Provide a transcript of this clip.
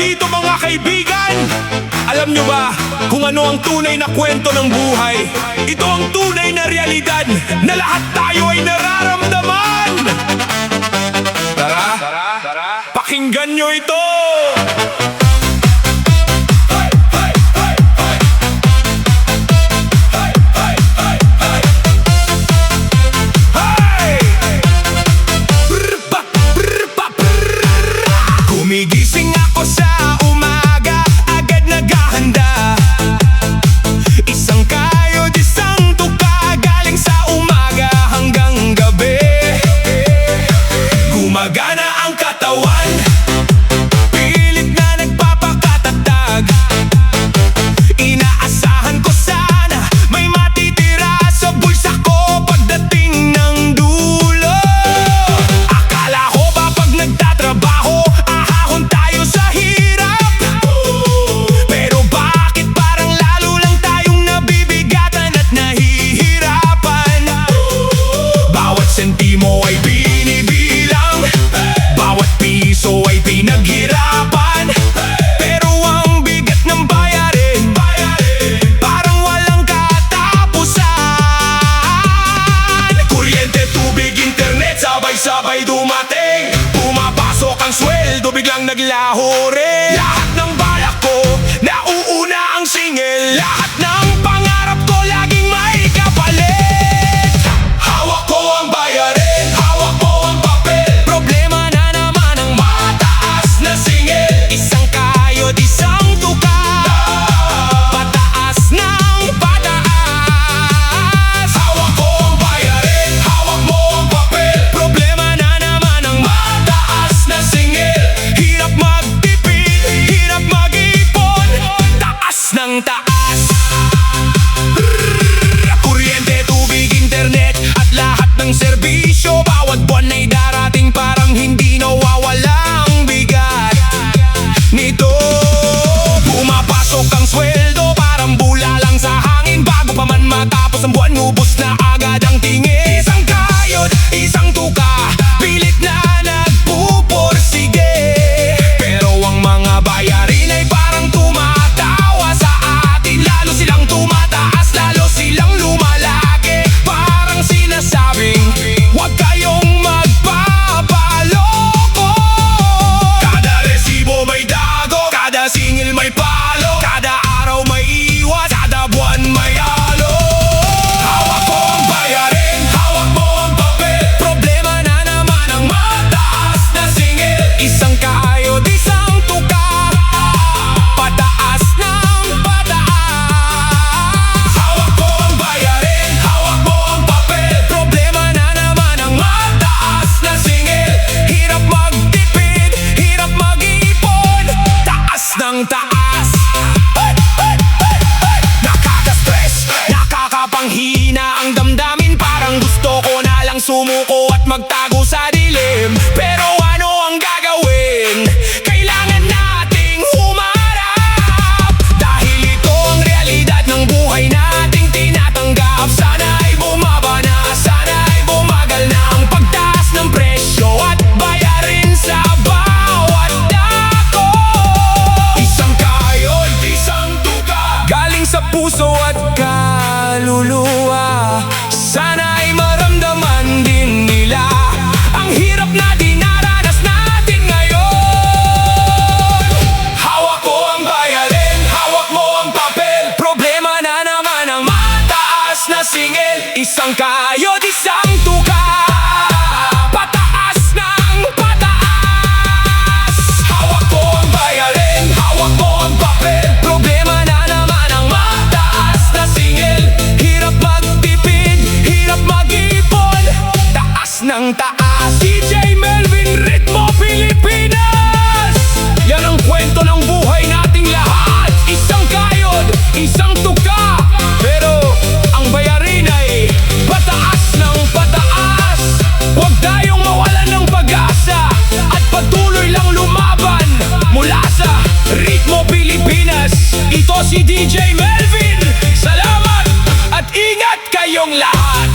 dito mga kaibigan. Alam nyo ba kung ano ang tunay na kwento ng buhay? Ito ang tunay na realidad na lahat tayo ay nararamdaman. Tara, pakinggan nyo ito. Gumigising ako sa umaga, agad naghahanda. Isang kayod, isang tuka, galing sa umaga hanggang gabi. Gumagana ang katawan, pilit na nagpapakatatag. Inaasahan ko sana may matitira sa bulsa ko pagdating ng dulo. Akala ko ba pag nagtatrabaho sentimo ay binibilang, bawat piso ay pinaghirapan. Pero ang bigat ng bayarin, parang walang katapusan. Kuryente, tubig, internet, sabay-sabay dumating. Pumapasok ang sweldo, biglang naglaho rin. Lahat ng balak ko, nauuna ang singil. Lahat ng pangarap ko, laging may kapalit. Taas. Kuryente, tubig, internet at lahat ng serbisyo, bawat buwan ay darating, parang hindi nawawala ang bigat nito. Pumapasok ang sweldo, parang bula lang sa hangin. Bago pa man matapos ang buwan, ubos na agad ang tingin. Isang kayod, isang tuka, pilit na nagpupursige. Pero ang mga bayarin ay parang tumatawa sa atin. Lalo silang tumataas, lalo silang lumalaki. Parang sinasabing, huwag kayong magpapaloko. Kada resibo may dago, kada singil may palo, kada araw may iwas, kada buwan may halo. Hawak ko ang bayarin, hawak mo ang papel. Problema na naman ang mataas na singil. Isang kaayod, isang tuka, pataas ng pataas. Hawak ko ang bayarin, hawak mo ang papel. Problema na naman ang mataas na singil. Hirap magtipid, hirap mag-ipon, taas ng taas. Nakaka-stress, nakakapanghina ang damdamin. Parang gusto ko na lang sumuko at magtago sa dilim. Pero ano ang gagawin? Kailangan nating humarap, dahil ito ang realidad ng buhay nating tinatanggap. Sana ay bumaba na, sana ay bumagal na ang pagtaas ng presyo at bayarin sa bawat dako. Isang kayod, isang tuka, galing sa puso at kaluluwa. Sana ay maramdaman din nila ang hirap na dinaranas natin ngayon. Hawak ko ang bayarin, hawak mo ang papel. Problema na naman ang mataas na singil. Isang kayod, isang tuka, pataas ng pataas. Hawak ko ang bayarin, hawak mo ang papel. Problema na naman ang mataas na singil. Hirap magtipid, hirap mag-ipon, taas ng taas. DJ Melvin, Ritmo Pilipinas. Yan ang kwento ng buhay nating lahat. Isang kayod, isang tuka, pero ang bayarin ay pataas ng pataas. Huwag tayong mawalan ng pag-asa at patuloy lang lumaban. Mula sa Ritmo Pilipinas, ito si DJ Melvin. Salamat at ingat kayong lahat.